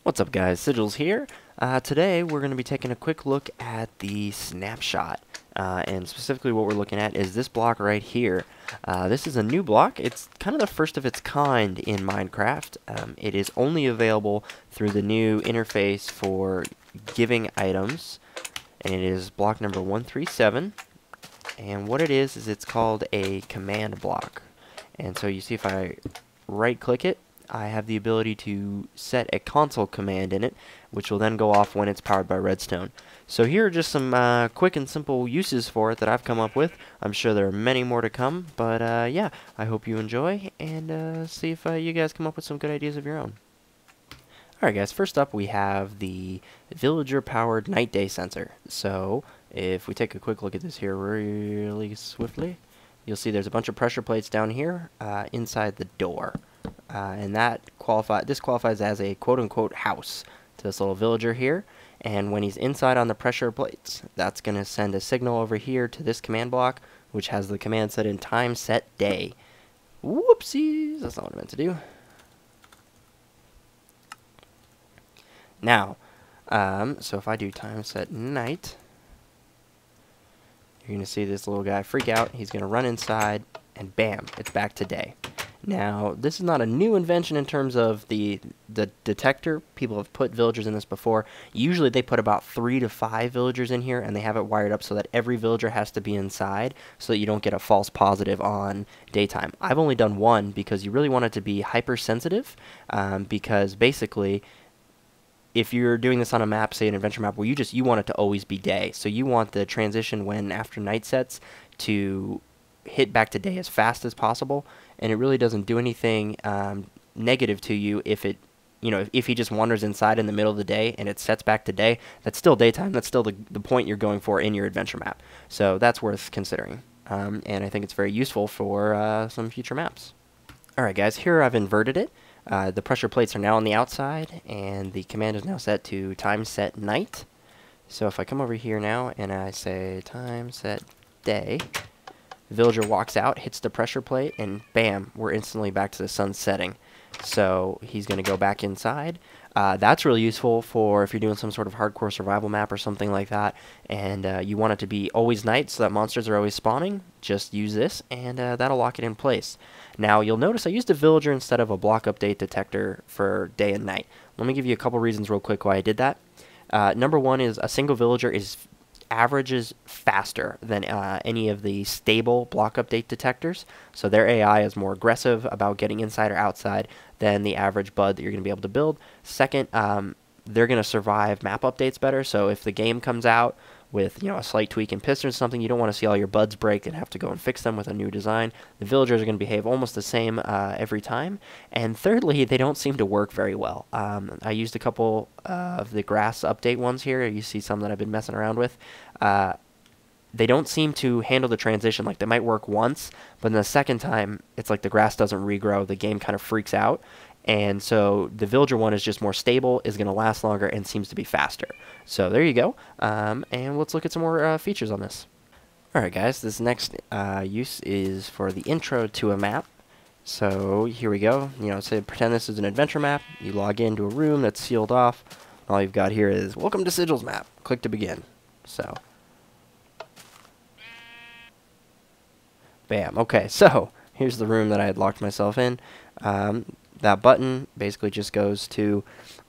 What's up guys, Sigils here. Today we're going to be taking a quick look at the Snapshot, and specifically what we're looking at is this block right here. This is a new block. It's kind of the first of its kind in Minecraft. It is only available through the new interface for giving items, and it is block number 137. And what it is it's called a command block. And so you see if I right click it, I have the ability to set a console command in it, which will then go off when it's powered by redstone. So here are just some quick and simple uses for it that I've come up with. I'm sure there are many more to come, but yeah, I hope you enjoy, and see if you guys come up with some good ideas of your own. Alright guys, first up we have the villager-powered night-day sensor. So if we take a quick look at this here really swiftly, you'll see there's a bunch of pressure plates down here inside the door. And this qualifies as a quote-unquote house to this little villager here. And when he's inside on the pressure plates, that's going to send a signal over here to this command block, which has the command set in time set day. Whoopsies, that's not what I meant to do. Now, so if I do time set night, you're going to see this little guy freak out. He's going to run inside, and bam, it's back to day. Now, this is not a new invention in terms of the detector. People have put villagers in this before. Usually they put about 3 to 5 villagers in here, and they have it wired up so that every villager has to be inside so that you don't get a false positive on daytime. I've only done one because you really want it to be hypersensitive, because basically if you're doing this on a map, say an adventure map, where you want it to always be day. So you want the transition when after night sets to hit back to day as fast as possible, and it really doesn't do anything negative to you if if he just wanders inside in the middle of the day and it sets back to day. That's still daytime. That's still the point you're going for in your adventure map. So that's worth considering, and I think it's very useful for some future maps. Alright guys, here I've inverted it. The pressure plates are now on the outside, and the command is now set to time set night. So if I come over here now and I say time set day, the villager walks out, hits the pressure plate, and bam, we're instantly back to the sun setting. So he's going to go back inside. That's really useful for if you're doing some sort of hardcore survival map or something like that, and you want it to be always night so that monsters are always spawning. Just use this, and that'll lock it in place. Now, you'll notice I used a villager instead of a block update detector for day and night. Let me give you a couple reasons real quick why I did that. Number one is a single villager averages faster than any of the stable block update detectors, so their AI is more aggressive about getting inside or outside than the average bud that you're going to be able to build. Second, they're going to survive map updates better, so if the game comes out with a slight tweak in pistons or something, you don't want to see all your buds break and have to go and fix them with a new design. The villagers are going to behave almost the same every time. And thirdly, they don't seem to work very well. I used a couple of the grass update ones here. You see some that I've been messing around with. They don't seem to handle the transition. Like, they might work once, but then the second time, it's like the grass doesn't regrow. The game kind of freaks out. And so the villager one is just more stable, is going to last longer, and seems to be faster. So there you go. And let's look at some more features on this. Alright guys, this next use is for the intro to a map. So here we go. Say pretend this is an adventure map. You log into a room that's sealed off. All you've got here is, welcome to Sigil's map. Click to begin. So bam. Okay, so here's the room that I had locked myself in. That button basically just goes to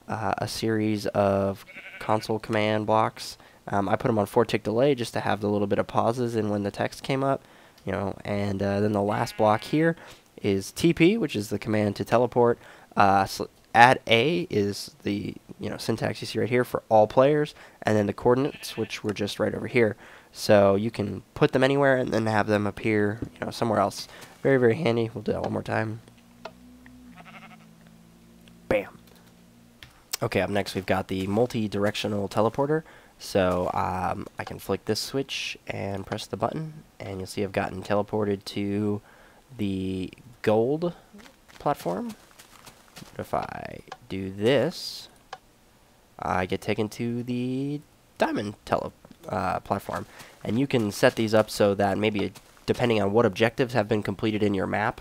a series of console command blocks. I put them on 4-tick delay just to have the little bit of pauses in when the text came up, and then the last block here is TP, which is the command to teleport. Add A is the syntax you see right here for all players, and then the coordinates, which were just right over here. So you can put them anywhere and then have them appear somewhere else. Very, very handy. We'll do that one more time. Bam. Okay, up next we've got the multi-directional teleporter. So I can flick this switch and press the button, and you'll see I've gotten teleported to the gold platform. But if I do this, I get taken to the diamond platform. And you can set these up so that maybe depending on what objectives have been completed in your map,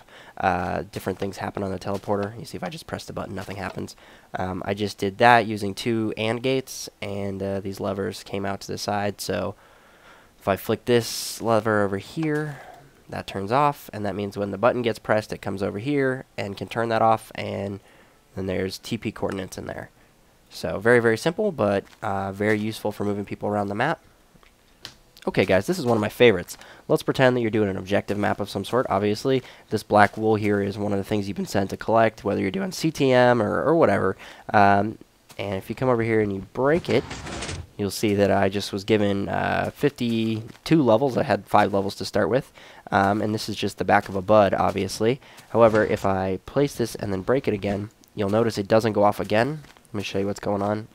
different things happen on the teleporter. You see if I just press the button, nothing happens. I just did that using 2 AND gates, and these levers came out to the side. So if I flick this lever over here, that turns off, and that means when the button gets pressed, it comes over here and can turn that off, and then there's TP coordinates in there. So very, very simple, but very useful for moving people around the map. Okay guys, this is one of my favorites. Let's pretend that you're doing an objective map of some sort. Obviously, this black wool here is one of the things you've been sent to collect, whether you're doing CTM or whatever. And if you come over here and you break it, you'll see that I just was given 52 levels. I had 5 levels to start with. And this is just the back of a bud, obviously. However, if I place this and then break it again, you'll notice it doesn't go off again. Let me show you what's going on.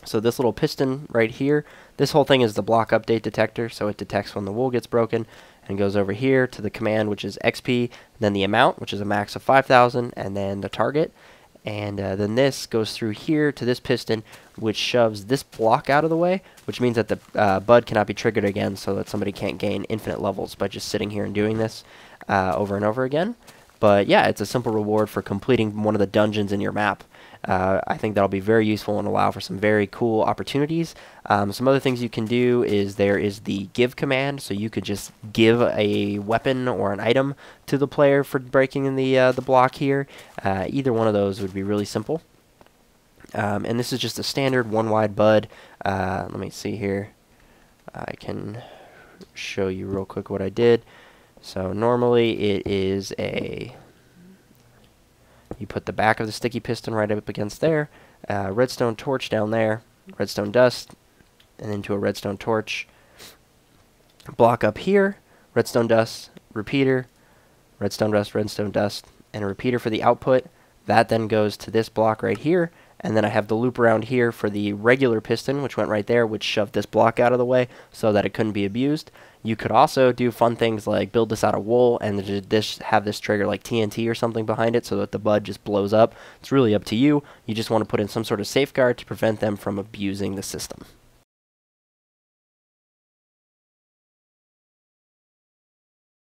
So this little piston right here, this whole thing is the block update detector, so it detects when the wool gets broken and goes over here to the command, which is XP, then the amount, which is a max of 5,000, and then the target. And then this goes through here to this piston, which shoves this block out of the way, which means that the bud cannot be triggered again, so that somebody can't gain infinite levels by just sitting here and doing this over and over again. But yeah, it's a simple reward for completing one of the dungeons in your map. I think that'll be very useful and allow for some very cool opportunities. Some other things you can do is there is the give command, so you could just give a weapon or an item to the player for breaking in the block here. Either one of those would be really simple. And this is just a standard one wide bud. Let me see here. I can show you real quick what I did. So normally it is you put the back of the sticky piston right up against there, redstone torch down there, redstone dust, and into a redstone torch. Block up here, redstone dust, repeater, redstone dust, and a repeater for the output. That then goes to this block right here, and then I have the loop around here for the regular piston, which went right there, which shoved this block out of the way so that it couldn't be abused. You could also do fun things like build this out of wool and have this trigger like TNT or something behind it so that the bud just blows up. It's really up to you. You just want to put in some sort of safeguard to prevent them from abusing the system.